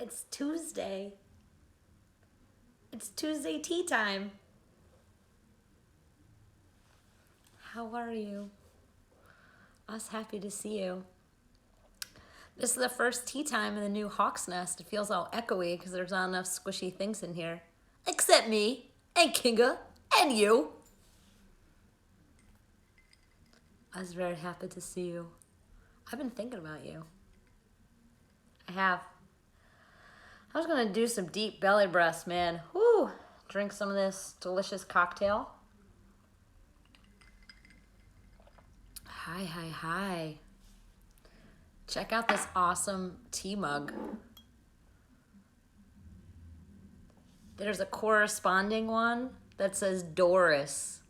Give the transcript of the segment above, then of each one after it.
It's Tuesday. It's Tuesday tea time. How are you? I was happy to see you. This is the first tea time in the new Hawk's Nest. It feels all echoey because there's not enough squishy things in here. Except me, and Kinga, and you. I was very happy to see you. I've been thinking about you. I have. I was gonna do some deep belly breaths, man. Whoo! Drink some of this delicious cocktail. Hi, hi, hi. Check out this awesome tea mug. There's a corresponding one that says Doris.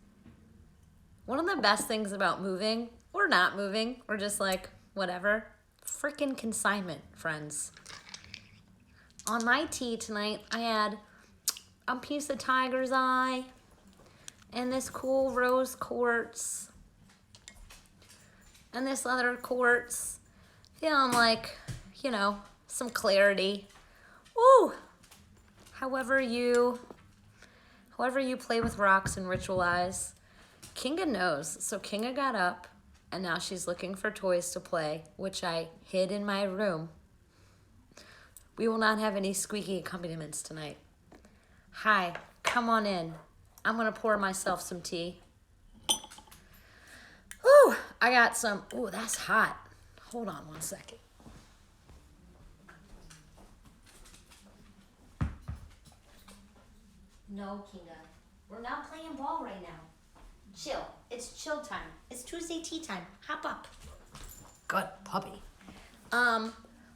One of the best things about moving, or not moving, or just like whatever, freaking consignment, friends. On my tea tonight, I had a piece of tiger's eye and this cool rose quartz and this other quartz. Feeling like, you know, some clarity. Woo! However you play with rocks and ritualize. Kinga knows. So Kinga got up and now she's looking for toys to play, which I hid in my room. We will not have any squeaky accompaniments tonight. Hi, come on in. I'm gonna pour myself some tea. Ooh, I got some, ooh, that's hot. Hold on one second. No, Kinga. We're not playing ball right now. Chill. It's chill time. It's Tuesday tea time. Hop up. Good puppy.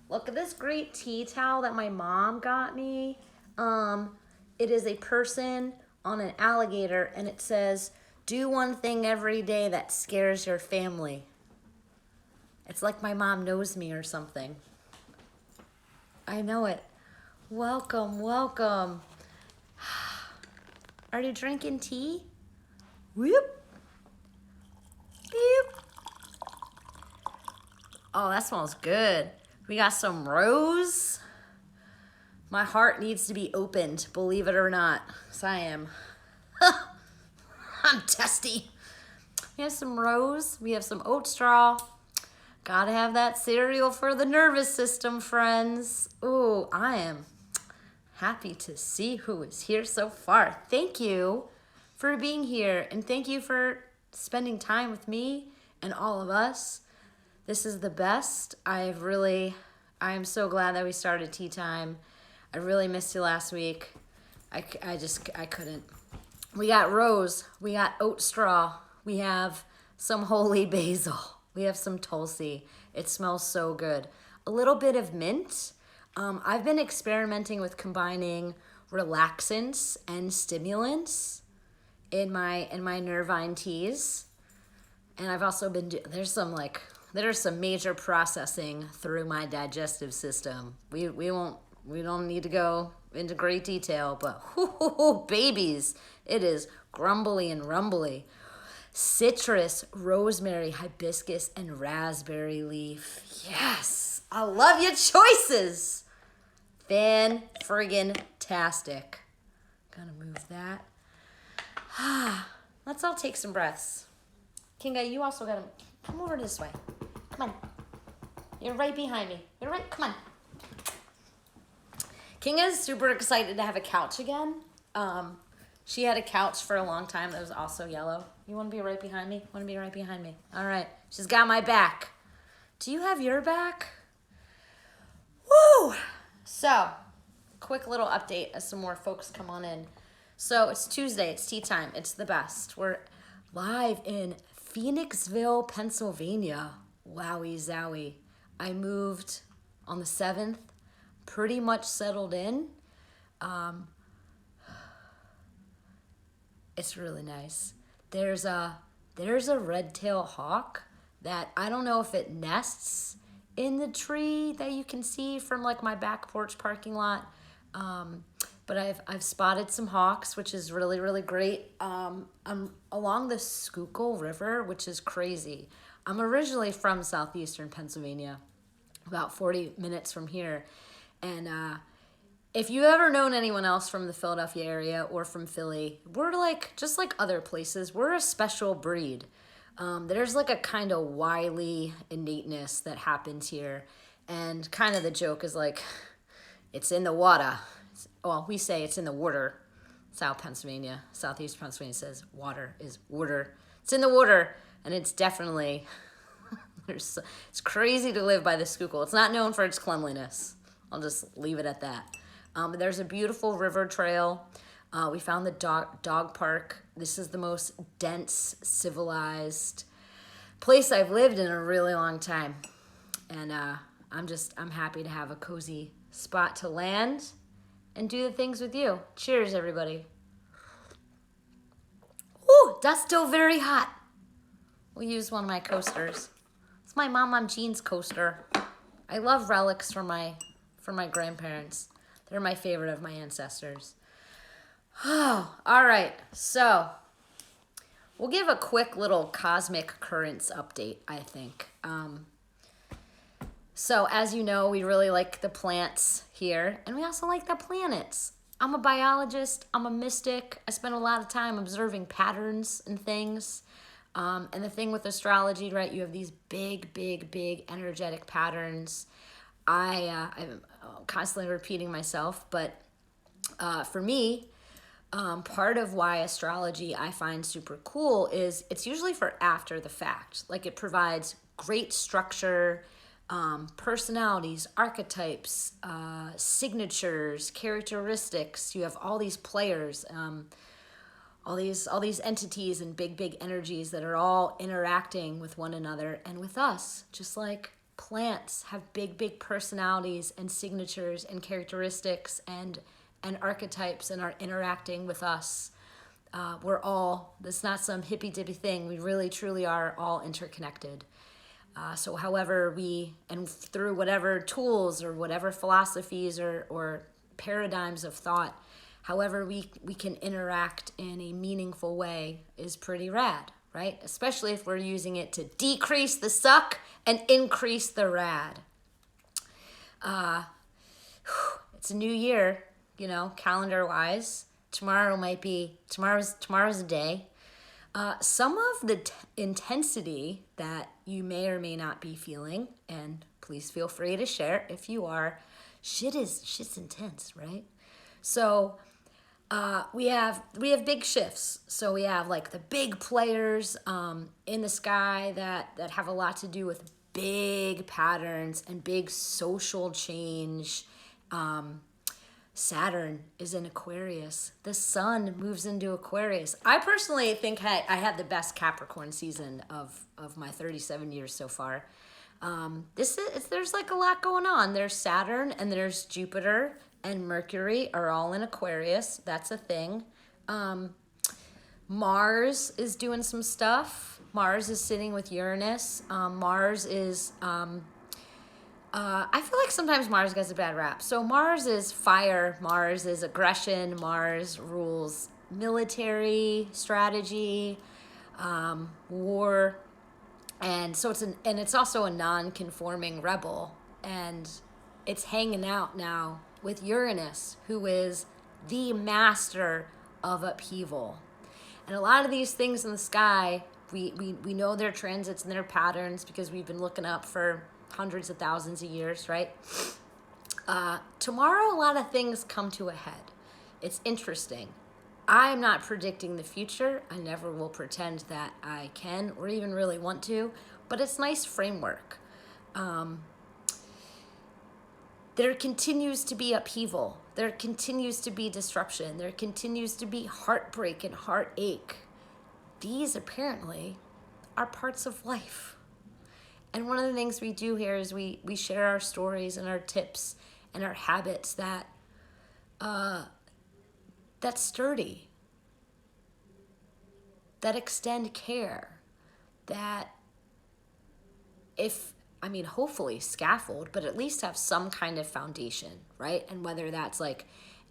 Look at this great tea towel that my mom got me. It is a person on an alligator and it says, do one thing every day that scares your family. It's like my mom knows me or something. I know it. Welcome, welcome. Are you drinking tea? Whoop. Beep. Oh, that smells good. We got some rose. My heart needs to be opened, believe it or not. So I am. I'm testy. We have some rose. We have some oat straw. Gotta have that cereal for the nervous system, friends. Ooh, I am happy to see who is here so far. Thank you for being here, and thank you for spending time with me and all of us. This is the best. I am so glad that we started tea time. I really missed you last week. I couldn't. We got rose, we got oat straw, we have some holy basil. We have some tulsi. It smells so good. A little bit of mint. I've been experimenting with combining relaxants and stimulants in my Nervine teas. And I've also been, there's some major processing through my digestive system. We don't need to go into great detail, but babies, it is grumbly and rumbly. Citrus, rosemary, hibiscus, and raspberry leaf. Yes, I love your choices. Fan-friggin-tastic. Gonna move that. Let's all take some breaths. Kinga, you also gotta come over this way. Come on. You're right behind me. You're right, come on. Kinga's super excited to have a couch again. She had a couch for a long time that was also yellow. You want to be right behind me? Want to be right behind me? All right. She's got my back. Do you have your back? Woo! So, quick little update as some more folks come on in. So, it's Tuesday. It's tea time. It's the best. We're live in Phoenixville, Pennsylvania. Wowie zowie. I moved on the 7th. Pretty much settled in. It's really nice. There's a red-tailed hawk that I don't know if it nests in the tree that you can see from like my back porch parking lot. But I've spotted some hawks, which is really, really great. I'm along the Schuylkill River, which is crazy. I'm originally from southeastern Pennsylvania, about 40 minutes from here. And if you've ever known anyone else from the Philadelphia area or from Philly, we're like, just like other places, we're a special breed. There's like a kind of wily innateness that happens here. And kind of the joke is like, it's in the water. Well, we say it's in the water. Southeast Pennsylvania says water is water. It's in the water, and it's definitely, it's crazy to live by the Schuylkill. It's not known for its cleanliness. I'll just leave it at that. There's a beautiful river trail. We found the dog park. This is the most dense, civilized place I've lived in a really long time. And I'm happy to have a cozy spot to land and do the things with you. Cheers, everybody. Ooh, that's still very hot. We'll use one of my coasters. It's my Mom Jean's coaster. I love relics from my grandparents. They're my favorite of my ancestors. Oh, all right. So we'll give a quick little cosmic currents update, I think. So as you know, we really like the plants here, and we also like the planets. I'm a biologist. I'm a mystic. I spend a lot of time observing patterns and things. And the thing with astrology, right, you have these big, big, big energetic patterns. I'm constantly repeating myself, but for me, part of why astrology I find super cool is it's usually for after the fact. Like it provides great structure, personalities, archetypes, signatures, characteristics. You have all these players, all these entities and big, big energies that are all interacting with one another and with us, just like plants have big, big personalities and signatures and characteristics and archetypes and are interacting with us. It's not some hippy-dippy thing. We really, truly are all interconnected. So however and through whatever tools or whatever philosophies or paradigms of thought, however we can interact in a meaningful way is pretty rad, right? Especially if we're using it to decrease the suck and increase the rad. It's a new year, calendar-wise. Tomorrow's a day. Some of the intensity that you may or may not be feeling, and please feel free to share if you are, shit's intense, right? So we have big shifts. So we have like the big players in the sky that have a lot to do with big patterns and big social change. Saturn is in Aquarius. The sun moves into Aquarius. I personally think I had the best Capricorn season of my 37 years so far. There's like a lot going on. There's Saturn and there's Jupiter and Mercury are all in Aquarius. That's a thing. Mars is doing some stuff. Mars is sitting with Uranus. Mars is... I feel like sometimes Mars gets a bad rap. So Mars is fire, Mars is aggression, Mars rules military strategy, war, and so it's also a non-conforming rebel, and it's hanging out now with Uranus, who is the master of upheaval. And a lot of these things in the sky, we know their transits and their patterns because we've been looking up for hundreds of thousands of years, right? Tomorrow, a lot of things come to a head. It's interesting. I'm not predicting the future. I never will pretend that I can or even really want to, but it's nice framework. There continues to be upheaval. There continues to be disruption. There continues to be heartbreak and heartache. These apparently are parts of life. And one of the things we do here is we share our stories and our tips and our habits that's sturdy, that extend care, that hopefully scaffold, but at least have some kind of foundation, right? And whether that's like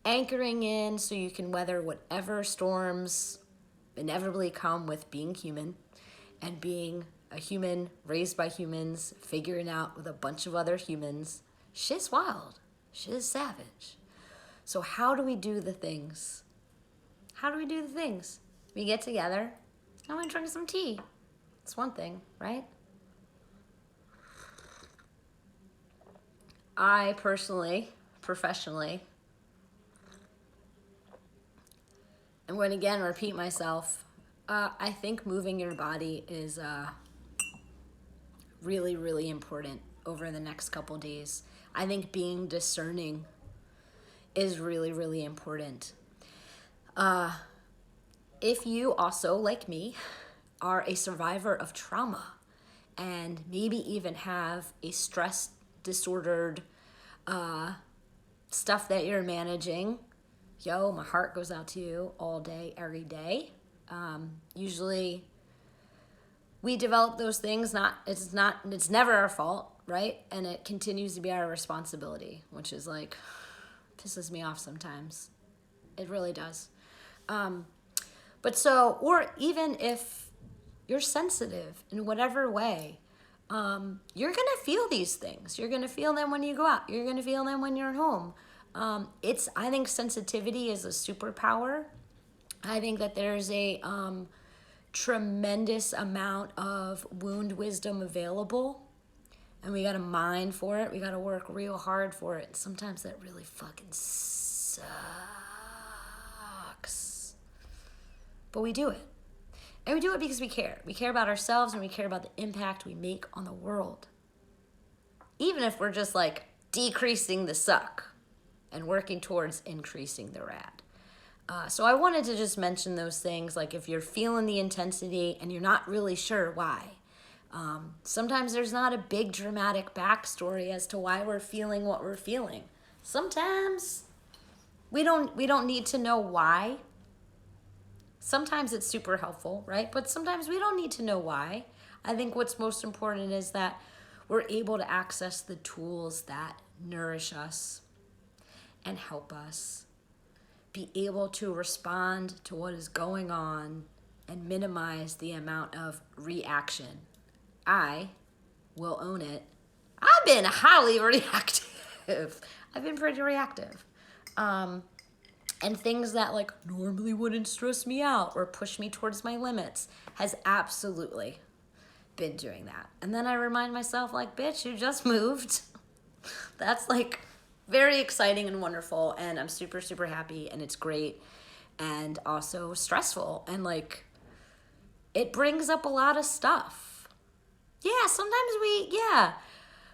anchoring in so you can weather whatever storms inevitably come with being human and being a human raised by humans, figuring out with a bunch of other humans. Shit's wild. Shit is savage. So how do we do the things? How do we do the things? We get together and we drink some tea. It's one thing, right? I personally, professionally, I'm going to again repeat myself. I think moving your body is really, really important over the next couple days. I think being discerning is really, really important. If you also, like me, are a survivor of trauma and maybe even have a stress disordered stuff that you're managing, my heart goes out to you all day, every day. Usually we develop those things, it's never our fault, right? And it continues to be our responsibility, which is like, pisses me off sometimes. It really does. Or even if you're sensitive in whatever way, you're going to feel these things. You're going to feel them when you go out. You're going to feel them when you're home. I think sensitivity is a superpower. I think that there's a tremendous amount of wound wisdom available, and we got to mine for it. We got to work real hard for it. Sometimes that really fucking sucks. But we do it. And we do it because we care. We care about ourselves and we care about the impact we make on the world. Even if we're just like decreasing the suck and working towards increasing the rad. So I wanted to just mention those things, like if you're feeling the intensity and you're not really sure why. Sometimes there's not a big dramatic backstory as to why we're feeling what we're feeling. Sometimes we don't need to know why. Sometimes it's super helpful, right? But sometimes we don't need to know why. I think what's most important is that we're able to access the tools that nourish us and help us be able to respond to what is going on and minimize the amount of reaction. I will own it. I've been highly reactive. I've been pretty reactive. And things that like normally wouldn't stress me out or push me towards my limits has absolutely been doing that. And then I remind myself like, bitch, you just moved. That's like very exciting and wonderful. And I'm super, super happy and it's great. And also stressful. And like, it brings up a lot of stuff. Yeah, sometimes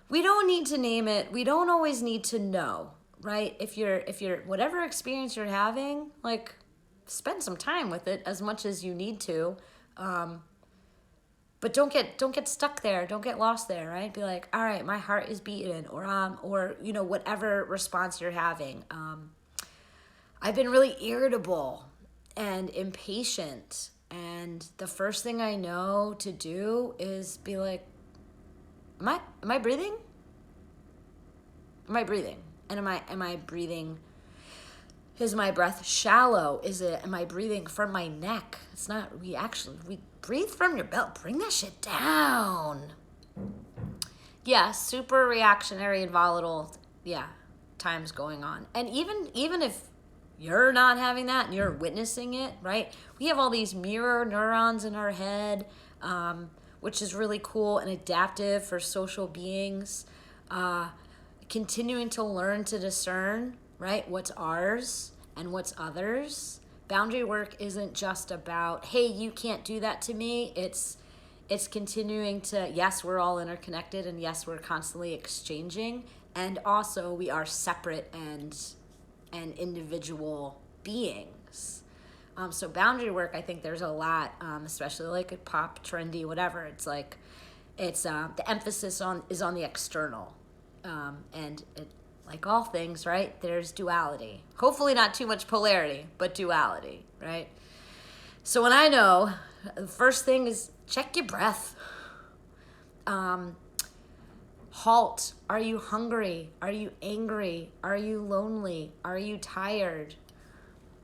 we don't need to name it. We don't always need to know. Right? If you're whatever experience you're having, like spend some time with it as much as you need to. But don't get stuck there. Don't get lost there, right? Be like, all right, my heart is beating or whatever response you're having. I've been really irritable and impatient, and the first thing I know to do is be like, am I breathing? Am I breathing? And am I breathing? Is my breath shallow? Am I breathing from my neck? It's not, we breathe from your belt. Bring that shit down. Yeah, super reactionary and volatile. Yeah, times going on. And even if you're not having that and you're witnessing it, right? We have all these mirror neurons in our head, which is really cool and adaptive for social beings. Continuing to learn to discern, right, what's ours and what's others. Boundary work isn't just about, hey, you can't do that to me. It's continuing to, yes, we're all interconnected, and yes, we're constantly exchanging, and also we are separate and individual beings. So boundary work, I think there's a lot, especially like a pop, trendy, whatever. It's like, the emphasis is on the external. And it, like all things, right, there's duality. Hopefully not too much polarity, but duality, right? So when I know, the first thing is check your breath. Halt. Are you hungry? Are you angry? Are you lonely? Are you tired?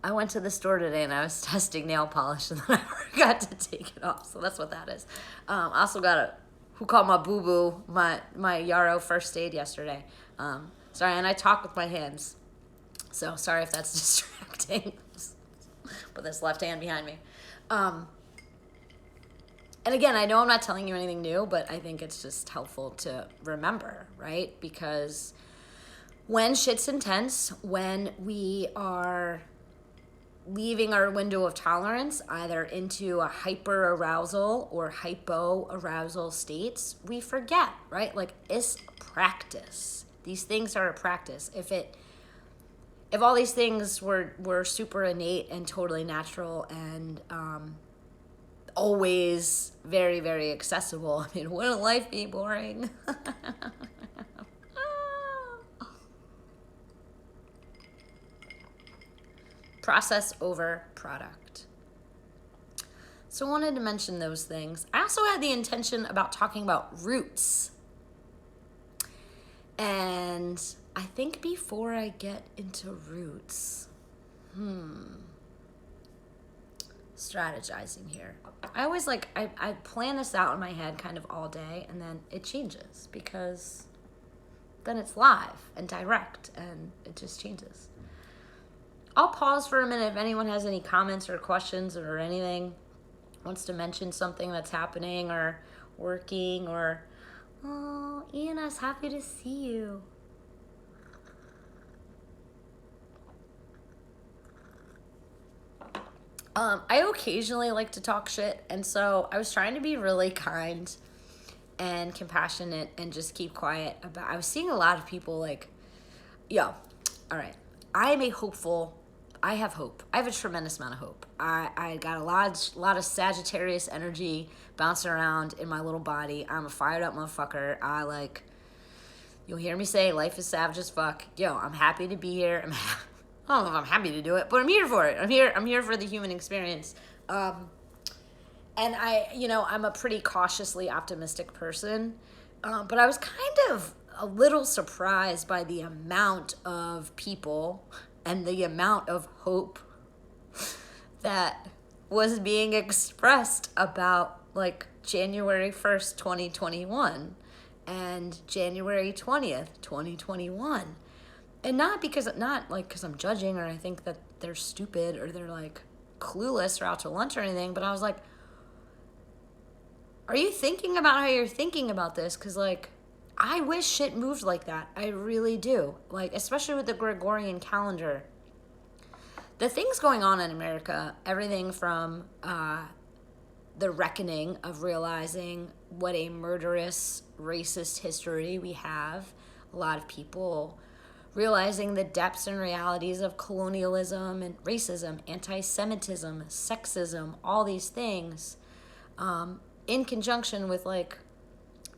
I went to the store today and I was testing nail polish and then I forgot to take it off. So that's what that is. I also got who called my boo-boo, my Yarrow first aid yesterday. Sorry, and I talk with my hands. So sorry if that's distracting. Put this left hand behind me. And again, I know I'm not telling you anything new, but I think it's just helpful to remember, right? Because when shit's intense, when we are leaving our window of tolerance either into a hyper arousal or hypo arousal states, we forget, right? Like, it's practice. These things are a practice. If all these things were super innate and totally natural and always very, very accessible, I mean, wouldn't life be boring? Process over product. So I wanted to mention those things. I also had the intention about talking about roots. And I think before I get into roots, strategizing here. I always I plan this out in my head kind of all day, and then it changes because then it's live and direct and it just changes. I'll pause for a minute if anyone has any comments or questions or anything, wants to mention something that's happening or working, or, oh, Ian, I was happy to see you. I occasionally like to talk shit, and so I was trying to be really kind and compassionate and just keep quiet about. I was seeing a lot of people like, yo, all right, I am a hopeful. I have hope. I have a tremendous amount of hope. I got a lot of Sagittarius energy bouncing around in my little body. I'm a fired up motherfucker. You'll hear me say life is savage as fuck. Yo, I'm happy to be here. I don't know if I'm happy to do it, but I'm here for it. I'm here for the human experience. And I'm a pretty cautiously optimistic person. But I was kind of a little surprised by the amount of people and the amount of hope that was being expressed about like January 1st, 2021 and January 20th, 2021. And not because I'm judging or I think that they're stupid or they're like clueless or out to lunch or anything, but I was like, are you thinking about how you're thinking about this? Because like, I wish shit moved like that. I really do. Like, especially with the Gregorian calendar. The things going on in America, everything from the reckoning of realizing what a murderous, racist history we have. A lot of people realizing the depths and realities of colonialism and racism, anti-Semitism, sexism, all these things, in conjunction with like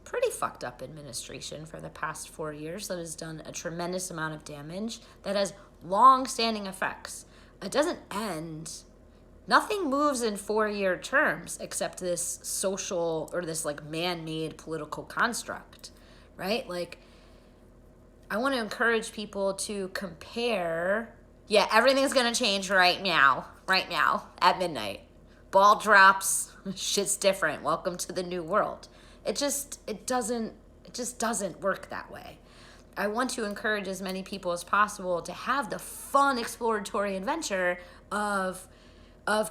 pretty fucked up administration for the past 4 years that has done a tremendous amount of damage that has long-standing effects. It doesn't end. Nothing moves in 4-year terms except this social or this like man-made political construct, right? Like, I want to encourage people to compare. Yeah, everything's going to change right now at midnight. Ball drops, shit's different. Welcome to the new world. It just doesn't work that way. I want to encourage as many people as possible to have the fun exploratory adventure of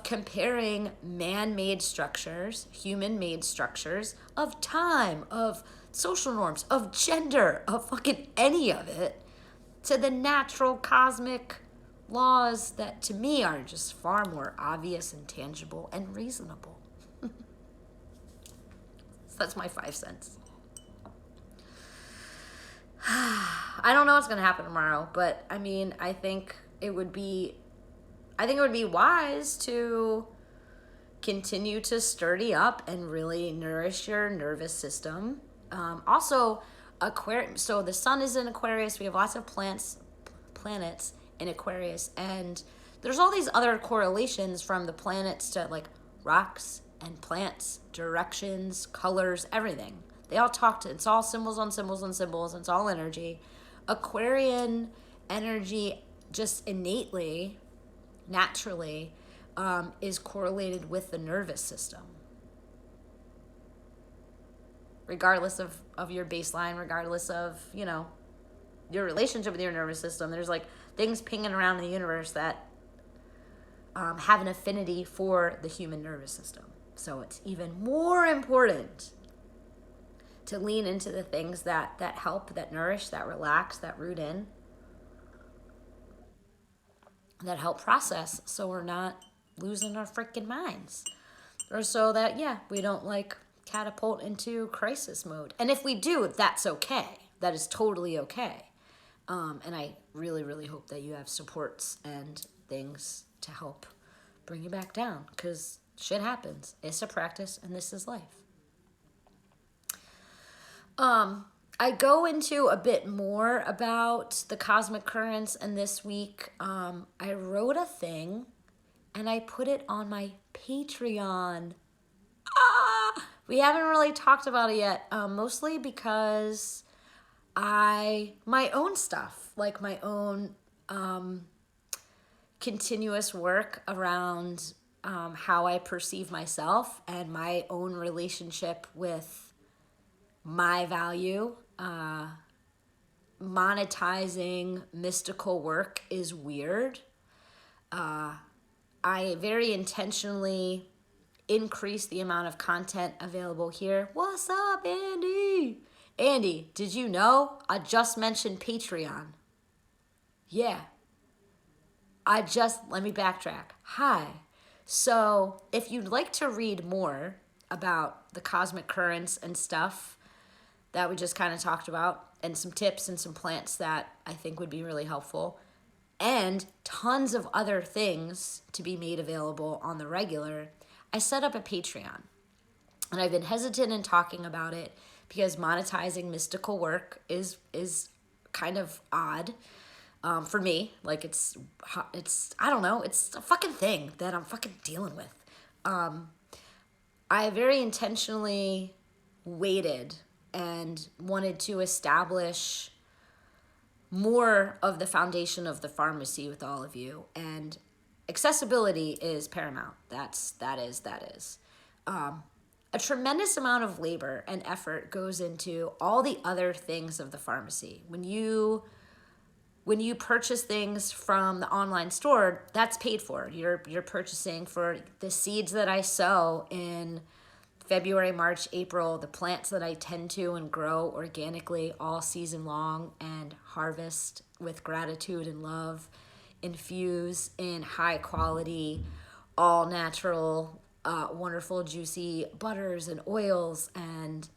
comparing man-made structures, human-made structures of time, of social norms, of gender, of fucking any of it, to the natural cosmic laws that to me are just far more obvious and tangible and reasonable. So that's my 5 cents. I don't know what's going to happen tomorrow, but I mean, I think it would be wise to continue to sturdy up and really nourish your nervous system. Also, Aquarius. So the sun is in Aquarius. We have lots of planets in Aquarius, and there's all these other correlations from the planets to like rocks and plants, directions, colors, everything. They all talk to. It's all symbols on symbols on symbols. It's all energy. Aquarian energy just innately, naturally, is correlated with the nervous system. Regardless of your baseline, regardless of, your relationship with your nervous system, there's like things pinging around in the universe that have an affinity for the human nervous system. So it's even more important to lean into the things that help, that nourish, that relax, that root in, that help process, so we're not losing our freaking minds. Or so that, we don't like catapult into crisis mode. And if we do, that's okay. That is totally okay. And I really, really hope that you have supports and things to help bring you back down, because shit happens. It's a practice, and this is life. I go into a bit more about the cosmic currents, and this week I wrote a thing and I put it on my Patreon. We haven't really talked about it yet, mostly because my own stuff, like my own continuous work around how I perceive myself and my own relationship with my value. Monetizing mystical work is weird. I very intentionally increase the amount of content available here. What's up, Andy? Andy, did you know I just mentioned Patreon? Yeah. Let me backtrack. Hi. So if you'd like to read more about the cosmic currents and stuff that we just kind of talked about, and some tips and some plants that I think would be really helpful, and tons of other things to be made available on the regular, I set up a Patreon. And I've been hesitant in talking about it because monetizing mystical work is kind of odd for me. Like it's I don't know, it's a fucking thing that I'm fucking dealing with. I very intentionally waited and wanted to establish more of the foundation of the pharmacy with all of you, and accessibility is paramount. That is. A tremendous amount of labor and effort goes into all the other things of the pharmacy. When you purchase things from the online store, that's paid for. You're purchasing for the seeds that I sow in February, March, April, the plants that I tend to and grow organically all season long and harvest with gratitude and love, infuse in high quality, all natural, wonderful, juicy butters and oils and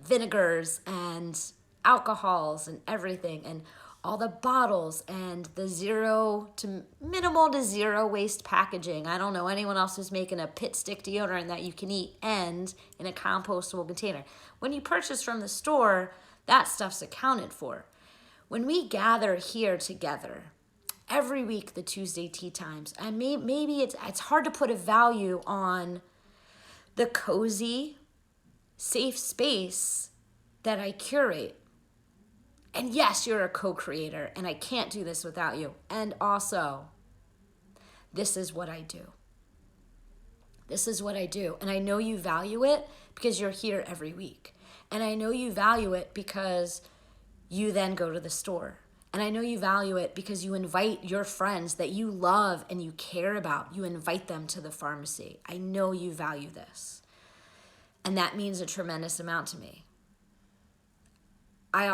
vinegars and alcohols and everything, and all the bottles and the minimal to zero waste packaging. I don't know anyone else who's making a pit stick deodorant that you can eat and in a compostable container. When you purchase from the store, that stuff's accounted for. When we gather here together every week, the Tuesday tea times, and maybe it's hard to put a value on the cozy, safe space that I curate. And yes, you're a co-creator, and I can't do this without you. And also, this is what I do. This is what I do. And I know you value it because you're here every week. And I know you value it because you then go to the store. And I know you value it because you invite your friends that you love and you care about. You invite them to the pharmacy. I know you value this. And that means a tremendous amount to me. I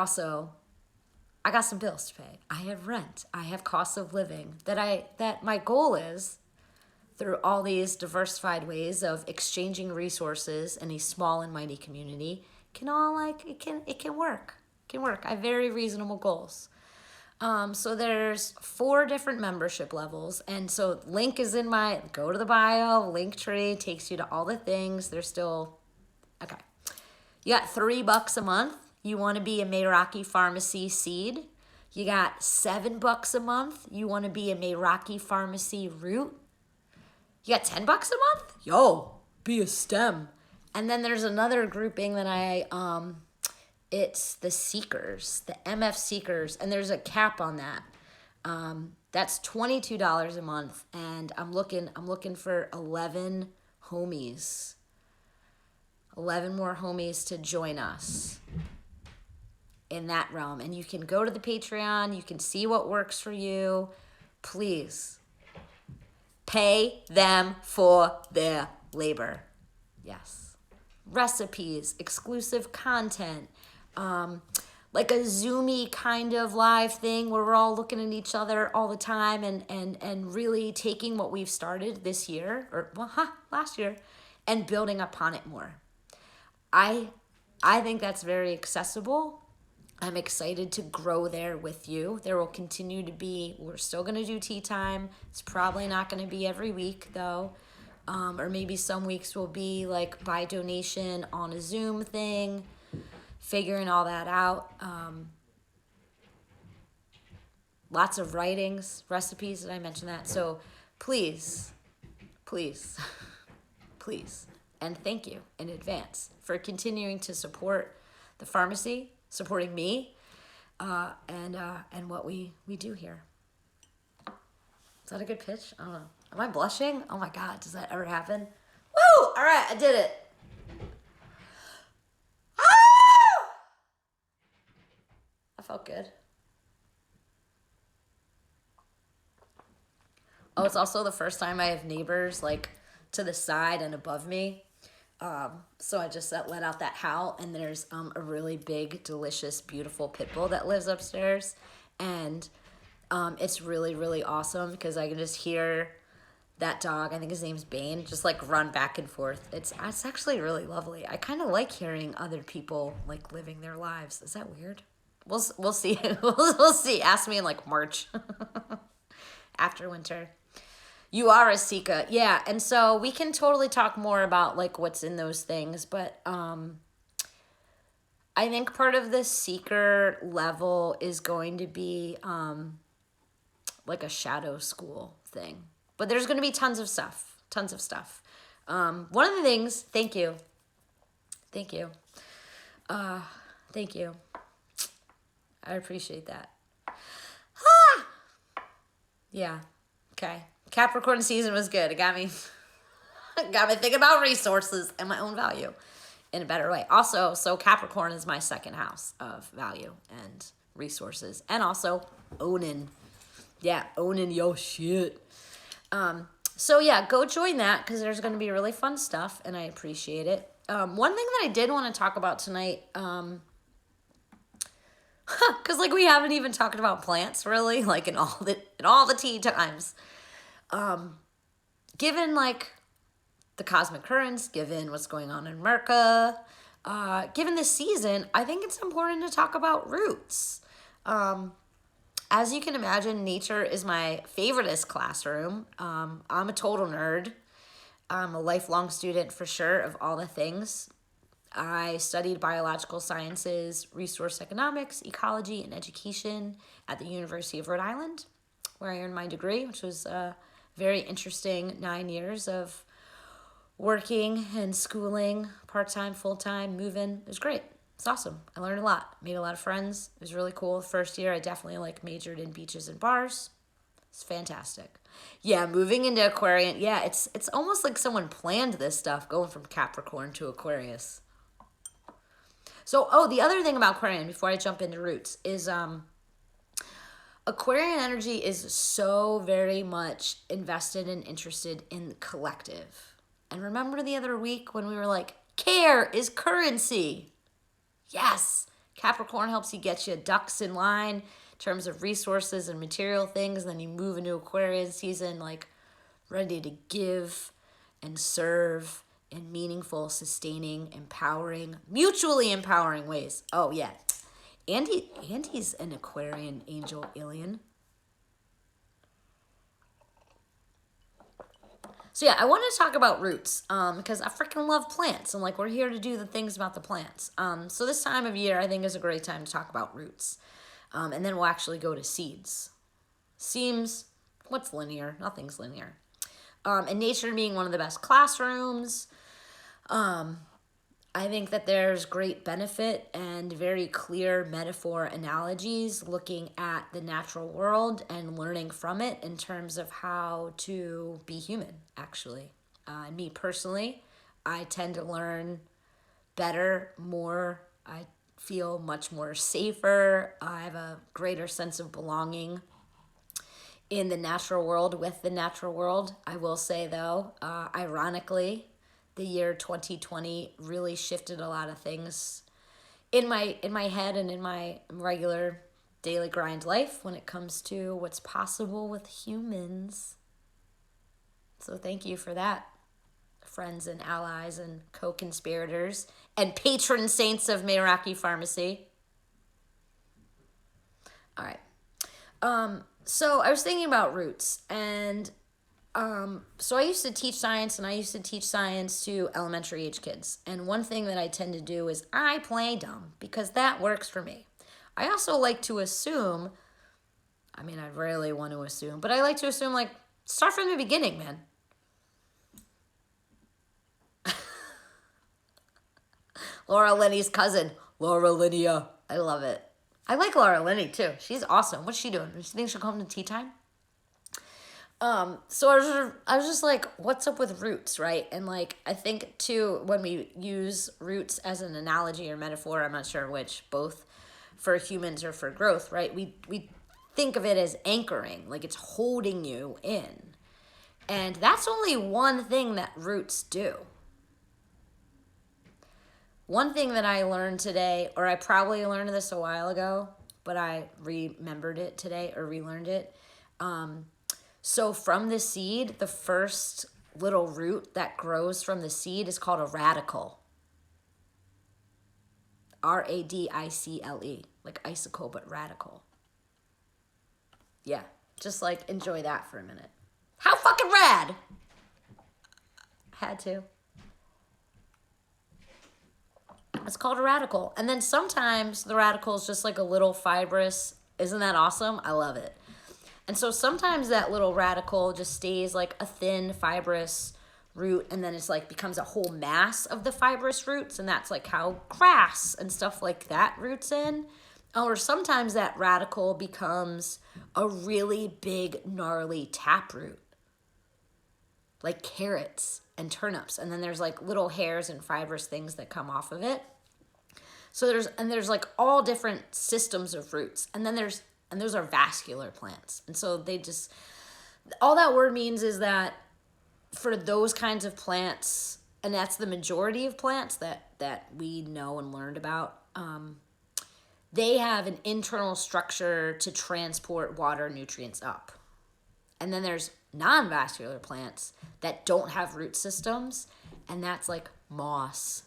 got some bills to pay. I have rent. I have costs of living that my goal is, through all these diversified ways of exchanging resources in a small and mighty community, it can work. It can work. I have very reasonable goals. So there's 4 different membership levels. And so link is go to the bio, Linktree takes you to all the things. They're still, okay. You got $3 a month. You want to be a Meraki Pharmacy seed. You got $7 a month. You want to be a Meraki Pharmacy root. You got $10 a month? Yo, be a stem. And then there's another grouping that it's the Seekers, the MF Seekers, and there's a cap on that. That's $22 a month, and I'm looking for 11 homies. 11 more homies to join us. in that realm. And you can go to the Patreon, you can see what works for you. Please pay them for their labor. Yes. Recipes, exclusive content, like a Zoomy kind of live thing where we're all looking at each other all the time and really taking what we've started this year, or last year, and building upon it more. I think that's very accessible. I'm excited to grow there with you. There will continue to be, we're still going to do tea time. It's probably not going to be every week though. Or maybe some weeks will be like by donation on a Zoom thing, figuring all that out. Lots of writings, recipes, did I mention that? So please, please, please, and thank you in advance for continuing to support the pharmacy, supporting me, and what we do here. Is that a good pitch? I don't know. Am I blushing? Oh my God, does that ever happen? Woo! All right, I did it. Ah! I felt good. Oh, it's also the first time I have neighbors like to the side and above me. So I just let out that howl, and there's a really big, delicious, beautiful pit bull that lives upstairs. And it's really, really awesome because I can just hear that dog, I think his name's Bane, just like run back and forth. It's actually really lovely. I kind of like hearing other people like living their lives. Is that weird? We'll see. We'll see. Ask me in like March after winter. You are a Sika. Yeah. And so we can totally talk more about like what's in those things. But I think part of the seeker level is going to be like a shadow school thing. But there's going to be tons of stuff. One of the things, thank you. Thank you. I appreciate that. Yeah. Okay. Capricorn season was good. It got me thinking about resources and my own value in a better way. Also, so Capricorn is my second house of value and resources, and also owning your shit. So yeah, go join that because there's going to be really fun stuff, and I appreciate it. One thing that I did want to talk about tonight, because like we haven't even talked about plants really, like in all the tea times. Given like the cosmic currents, given what's going on in Merca, given the season, I think it's important to talk about roots. As you can imagine, nature is my favoriteest classroom. I'm a total nerd. I'm a lifelong student for sure of all the things. I studied biological sciences, resource economics, ecology, and education at the University of Rhode Island, where I earned my degree, which was a very interesting 9 years of working and schooling, part-time, full-time, moving. It was great. It's awesome. I learned a lot. Made a lot of friends. It was really cool. The first year, I definitely like majored in beaches and bars. It's fantastic. Yeah, moving into Aquarian. Yeah, it's almost like someone planned this stuff, going from Capricorn to Aquarius. So, the other thing about Aquarian, before I jump into roots, is Aquarian energy is so very much invested and interested in the collective. And remember the other week when we were like, care is currency. Yes, Capricorn helps you get your ducks in line in terms of resources and material things. And then you move into Aquarian season, like ready to give and serve in meaningful, sustaining, empowering, mutually empowering ways. Oh, yeah. Andy's an Aquarian angel alien. So yeah, I want to talk about roots because I freaking love plants, and like we're here to do the things about the plants. So this time of year, I think is a great time to talk about roots, and then we'll actually go to seeds. Seems what's linear? Nothing's linear. And nature being one of the best classrooms. I think that there's great benefit and very clear metaphor analogies looking at the natural world and learning from it in terms of how to be human, actually. Me personally, I tend to learn better, more. feel much more safer. I have a greater sense of belonging in the natural world, with the natural world. I will say though, ironically, the year 2020 really shifted a lot of things in my head and in my regular daily grind life when it comes to what's possible with humans. So thank you for that, friends and allies and co-conspirators and patron saints of Meraki Pharmacy. All right. So I was thinking about roots, and so I used to teach science, and I used to teach science to elementary age kids. And one thing that I tend to do is I play dumb because that works for me. I also like to assume, I mean, I rarely want to assume, but I like to assume, like, start from the beginning, man. Laura Linney's cousin, Laura Linnea. I love it. I like Laura Linney too. She's awesome. What's she doing? Do you think she'll come to tea time? So I was just like, what's up with roots, right? And like, I think too, when we use roots as an analogy or metaphor, I'm not sure which, both for humans or for growth, right? We think of it as anchoring, like it's holding you in. And that's only one thing that roots do. One thing that I learned today, or I probably learned this a while ago, but I remembered it today or relearned it. So from the seed, the first little root that grows from the seed is called a radicle. R-A-D-I-C-L-E, like icicle, but radical. Yeah, just like enjoy that for a minute. How fucking rad! Had to. It's called a radicle. And then sometimes the radicle is just like a little fibrous. Isn't that awesome? I love it. And so sometimes that little radicle just stays like a thin fibrous root, and then it's like becomes a whole mass of the fibrous roots, and that's like how grass and stuff like that roots in. Or sometimes that radicle becomes a really big gnarly taproot, like carrots and turnips, and then there's like little hairs and fibrous things that come off of it. So there's like all different systems of roots, and those are vascular plants. And so all that word means is that for those kinds of plants, and that's the majority of plants that we know and learned about, they have an internal structure to transport water nutrients up. And then there's non-vascular plants that don't have root systems, and that's like moss.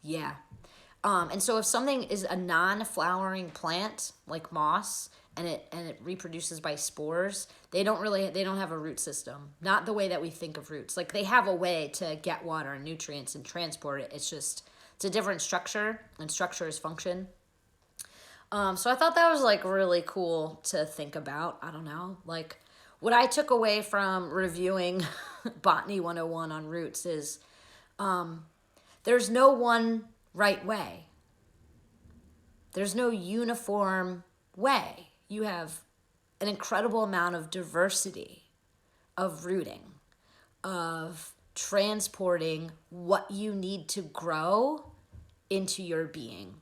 Yeah. And so if something is a non-flowering plant like moss, and it reproduces by spores, they don't have a root system. Not the way that we think of roots. Like they have a way to get water and nutrients and transport it. It's a different structure, and structure is function. So I thought that was like really cool to think about. I don't know, like what I took away from reviewing Botany 101 on roots is there's no one right way. There's no uniform way. You have an incredible amount of diversity of rooting, of transporting what you need to grow into your being.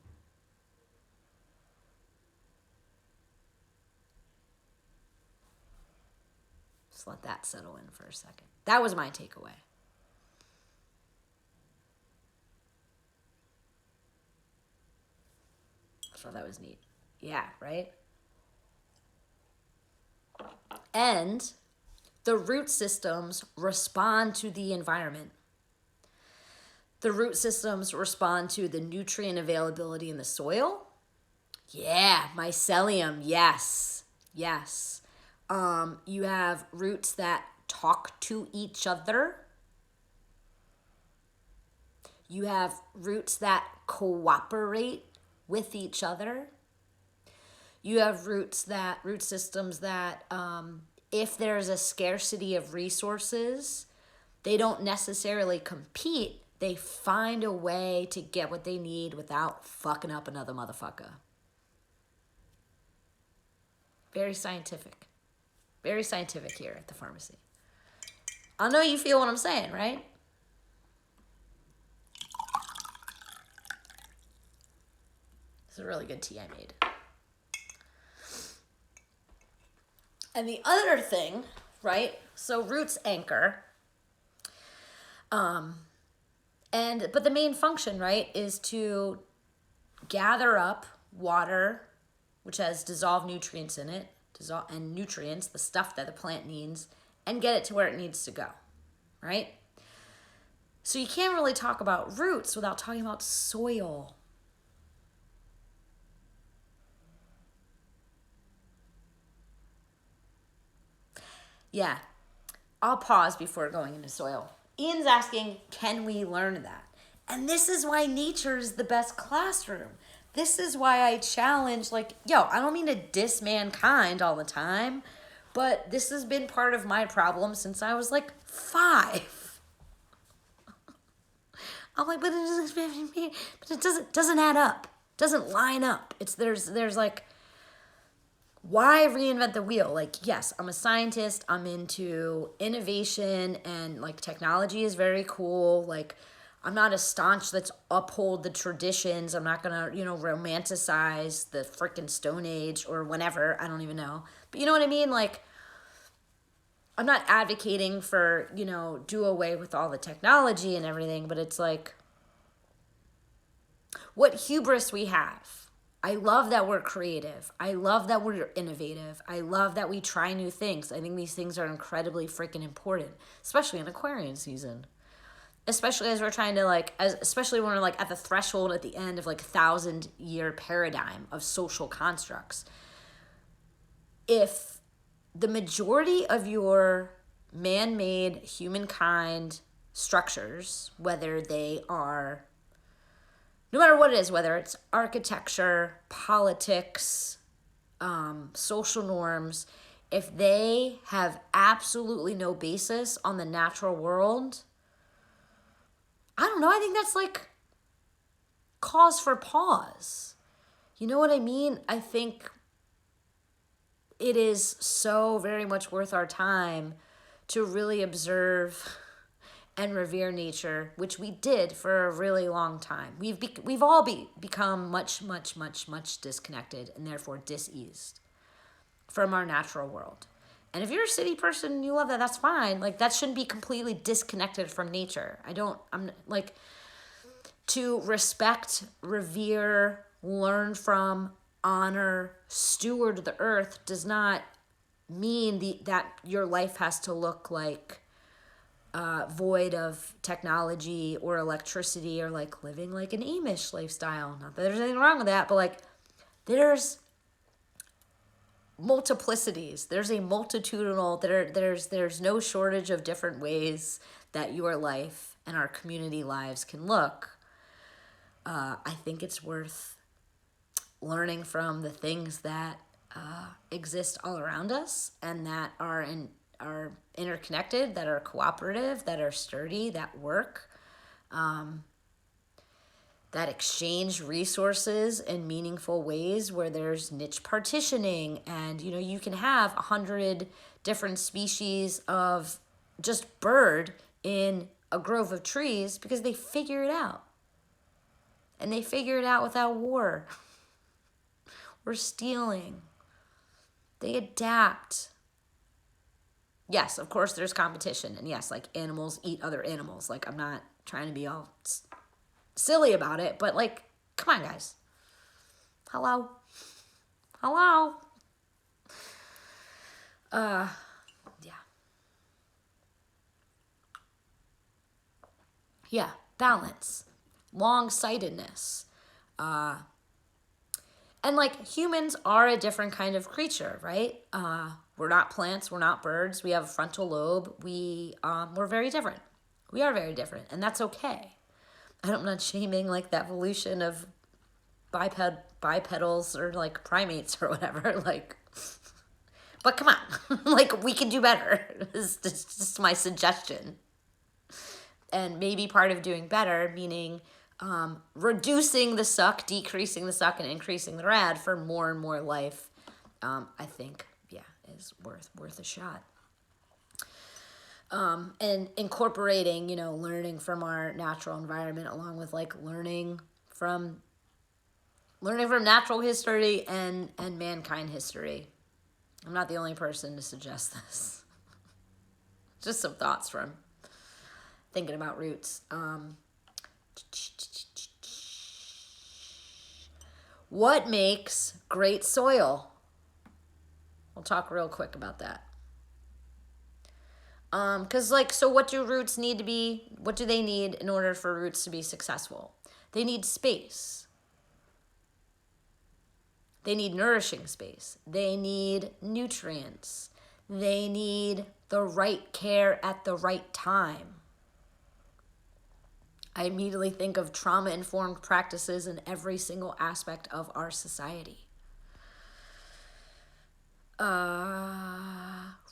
Just let that settle in for a second. That was my takeaway. I thought that was neat. Yeah, right? And the root systems respond to the environment. The root systems respond to the nutrient availability in the soil. Yeah, mycelium, yes. Yes. You have roots that talk to each other. You have roots that cooperate with each other. You have root systems that if there's a scarcity of resources, they don't necessarily compete. They find a way to get what they need without fucking up another motherfucker. Very scientific. Very scientific here at the pharmacy. I know you feel what I'm saying, right? It's a really good tea I made. And the other thing, right? So roots anchor. But the main function, right, is to gather up water, which has dissolved nutrients in it, and nutrients, the stuff that the plant needs, and get it to where it needs to go, right? So you can't really talk about roots without talking about soil. Yeah, I'll pause before going into soil. Ian's asking, can we learn that? And this is why nature is the best classroom. This is why I challenge, like, yo, I don't mean to diss mankind all the time, but this has been part of my problem since I was like 5. I'm like, but it doesn't add up. Doesn't line up. There's like, why reinvent the wheel? Like, yes, I'm a scientist. I'm into innovation, and like technology is very cool. Like, I'm not a staunch let's uphold the traditions. I'm not gonna, romanticize the freaking Stone Age or whenever. I don't even know. But you know what I mean? Like, I'm not advocating for, do away with all the technology and everything, but it's like, what hubris we have. I love that we're creative. I love that we're innovative. I love that we try new things. I think these things are incredibly freaking important, especially in Aquarian season. Especially as we're trying to especially when we're like at the threshold at the end of like 1,000-year paradigm of social constructs. If the majority of your man-made humankind structures, whether they are, no matter what it is, whether it's architecture, politics, social norms, if they have absolutely no basis on the natural world, I don't know, I think that's like cause for pause. You know what I mean? I think it is so very much worth our time to really observe and revere nature, which we did for a really long time. We've all become much, much, much, much disconnected and therefore diseased from our natural world. And if you're a city person and you love that, that's fine. Like, that shouldn't be completely disconnected from nature. I'm like, to respect, revere, learn from, honor, steward the earth does not mean that your life has to look like void of technology or electricity, or like living like an Amish lifestyle. Not that there's anything wrong with that, but like, there's multiplicities. There's a multitudinal, there's no shortage of different ways that your life and our community lives can look. I think it's worth learning from the things that exist all around us and that are interconnected, that are cooperative, that are sturdy, that work, that exchange resources in meaningful ways, where there's niche partitioning, and you can have 100 different species of just bird in a grove of trees because they figure it out. And they figure it out without war or stealing. They adapt. Yes, of course, there's competition. And yes, like, animals eat other animals. Like, I'm not trying to be all silly about it, but like, come on, guys. Hello. Yeah. Yeah, balance, long-sightedness. And like, humans are a different kind of creature, right? We're not plants, we're not birds. We have a frontal lobe. We're very different. We are very different, and that's okay. I'm not shaming like the evolution of bipedals or like primates or whatever. Like, but come on, like, we can do better. This is just my suggestion. And maybe part of doing better, meaning reducing the suck, decreasing the suck, and increasing the rad for more and more life, I think, is worth a shot. And incorporating, learning from our natural environment, along with like learning from Learning from natural history and mankind history. I'm not the only person to suggest this. Just some thoughts from thinking about roots. What makes great soil? We'll talk real quick about that. Because so what do roots need to be? What do they need in order for roots to be successful? They need space. They need nourishing space. They need nutrients. They need the right care at the right time. I immediately think of trauma-informed practices in every single aspect of our society.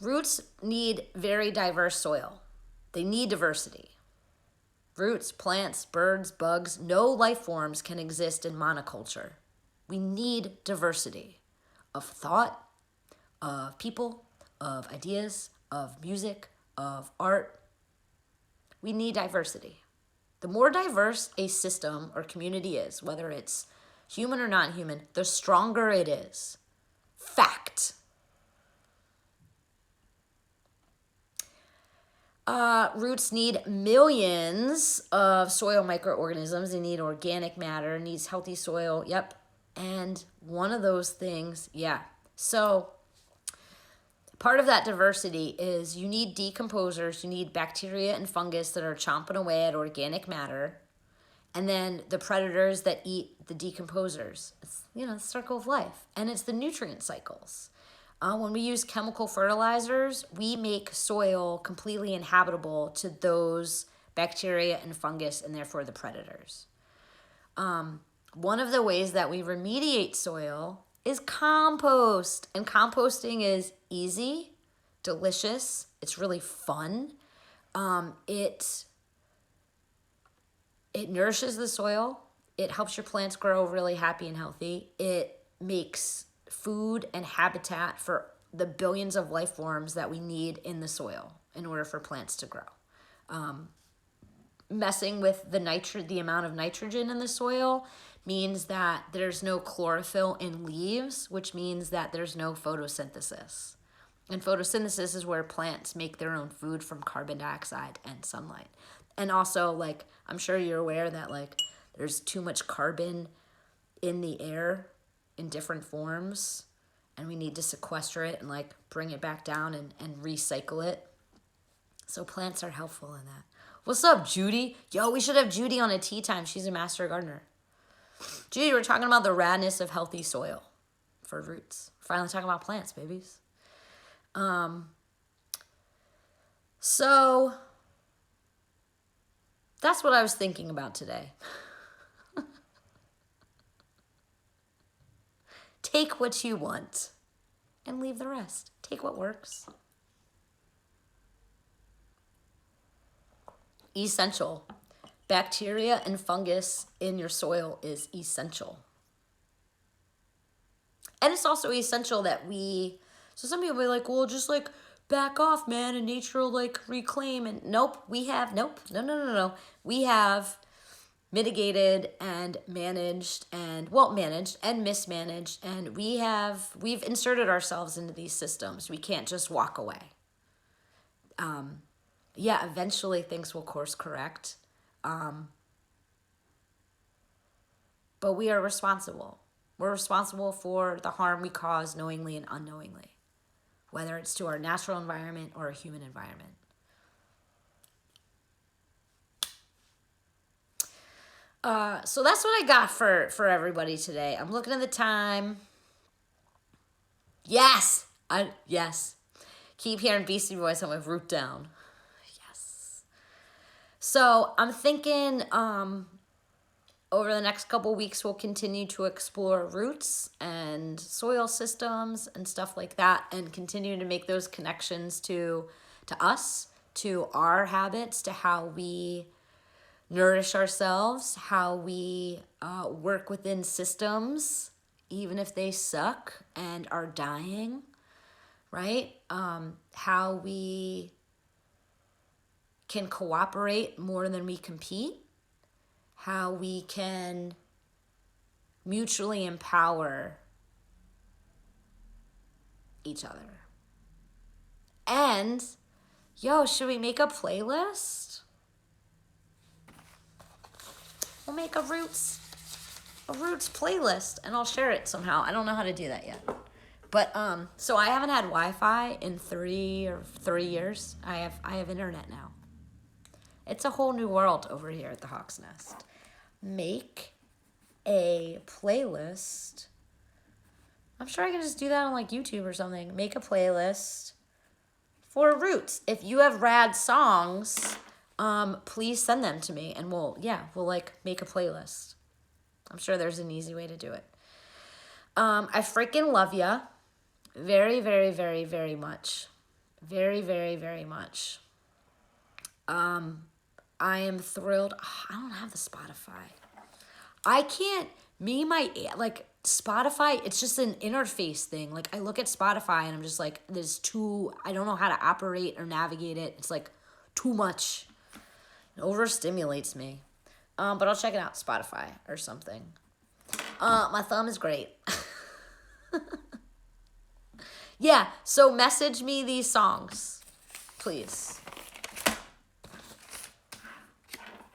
Roots need very diverse soil. They need diversity. Roots, plants, birds, bugs, no life forms can exist in monoculture. We need diversity of thought, of people, of ideas, of music, of art. We need diversity. The more diverse a system or community is, whether it's human or not human, the stronger it is. Fact. Roots need millions of soil microorganisms. They need organic matter, needs healthy soil. Yep. And one of those things, yeah. So part of that diversity is you need decomposers. You need bacteria and fungus that are chomping away at organic matter. And then the predators that eat the decomposers. It's, the circle of life. And it's the nutrient cycles. When we use chemical fertilizers, we make soil completely inhabitable to those bacteria and fungus and therefore the predators. One of the ways that we remediate soil is compost. And composting is easy, delicious, it's really fun. It nourishes the soil. It helps your plants grow really happy and healthy. It makes food and habitat for the billions of life forms that we need in the soil in order for plants to grow. Messing with the amount of nitrogen in the soil means that there's no chlorophyll in leaves, which means that there's no photosynthesis. And photosynthesis is where plants make their own food from carbon dioxide and sunlight. And also, I'm sure you're aware that, there's too much carbon in the air in different forms, and we need to sequester it and, bring it back down and recycle it. So plants are helpful in that. What's up, Judy? Yo, we should have Judy on a tea time. She's a master gardener. Judy, we're talking about the radness of healthy soil for roots. Finally talking about plants, babies. So that's what I was thinking about today. Take what you want and leave the rest. Take what works. Essential. Bacteria and fungus in your soil is essential. And it's also essential that so some people be like, well, just back off, man, and nature will reclaim. And nope. No. We have mitigated and managed and mismanaged, and we've inserted ourselves into these systems. We can't just walk away. Eventually things will course correct. But we are responsible. We're responsible for the harm we cause knowingly and unknowingly, whether it's to our natural environment or a human environment. So that's what I got for everybody today. I'm looking at the time. Yes. Keep hearing Beastie Boys on my root down. Yes. So I'm thinking over the next couple weeks, we'll continue to explore roots and soil systems and stuff like that, and continue to make those connections to us, to our habits, to how we nourish ourselves, how we work within systems, even if they suck and are dying, right? How we can cooperate more than we compete, how we can mutually empower each other. And, yo, should we make a playlist? We'll make a Roots playlist, and I'll share it somehow. I don't know how to do that yet. But, so I haven't had Wi-Fi in 3 years. I have internet now. It's a whole new world over here at the Hawk's Nest. Make a playlist. I'm sure I can just do that on like YouTube or something. Make a playlist for Roots. If you have rad songs, please send them to me, and we'll like make a playlist. I'm sure there's an easy way to do it. I freaking love ya. Very, very, very, very much. Very, very, very much. I am thrilled. Oh, I don't have the Spotify. I can't, Spotify, it's just an interface thing. Like, I look at Spotify and I'm just like, I don't know how to operate or navigate it. It's like too much. It overstimulates me. But I'll check it out, Spotify or something. My thumb is great. Yeah, so message me these songs, please.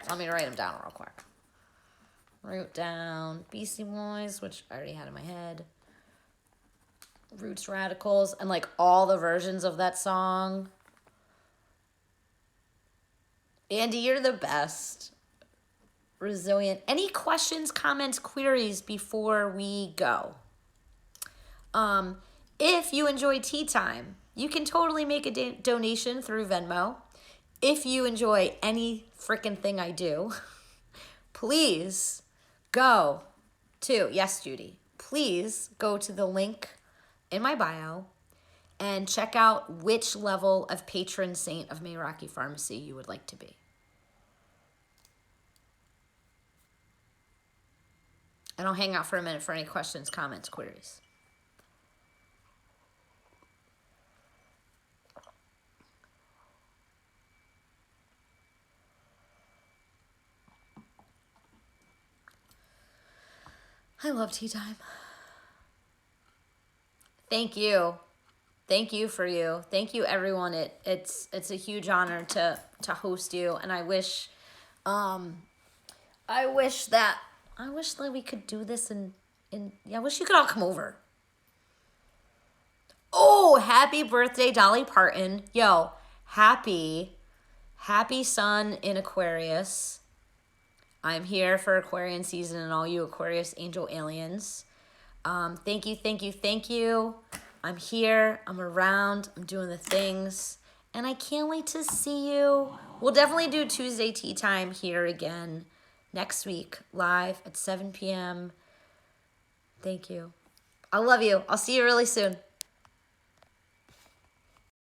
Let me write them down real quick. Wrote down Beastie Boys, which I already had in my head. Roots Radicals, and like all the versions of that song. Andy, you're the best. Resilient. Any questions, comments, queries before we go? If you enjoy tea time, you can totally make a donation through Venmo. If you enjoy any freaking thing I do, please go to, yes, Judy, please go to the link in my bio and check out which level of Patron Saint of Meraki Pharmacy you would like to be. And I'll hang out for a minute for any questions, comments, queries. I love tea time. Thank you. Thank you for you. Thank you, everyone. It's a huge honor to host you, and I wish that we could do this I wish you could all come over. Oh, happy birthday, Dolly Parton. Yo, happy sun in Aquarius. I'm here for Aquarian season and all you Aquarius angel aliens. Thank you. I'm here. I'm around. I'm doing the things. And I can't wait to see you. We'll definitely do Tuesday tea time here again next week, live at 7 p.m. Thank you. I love you. I'll see you really soon.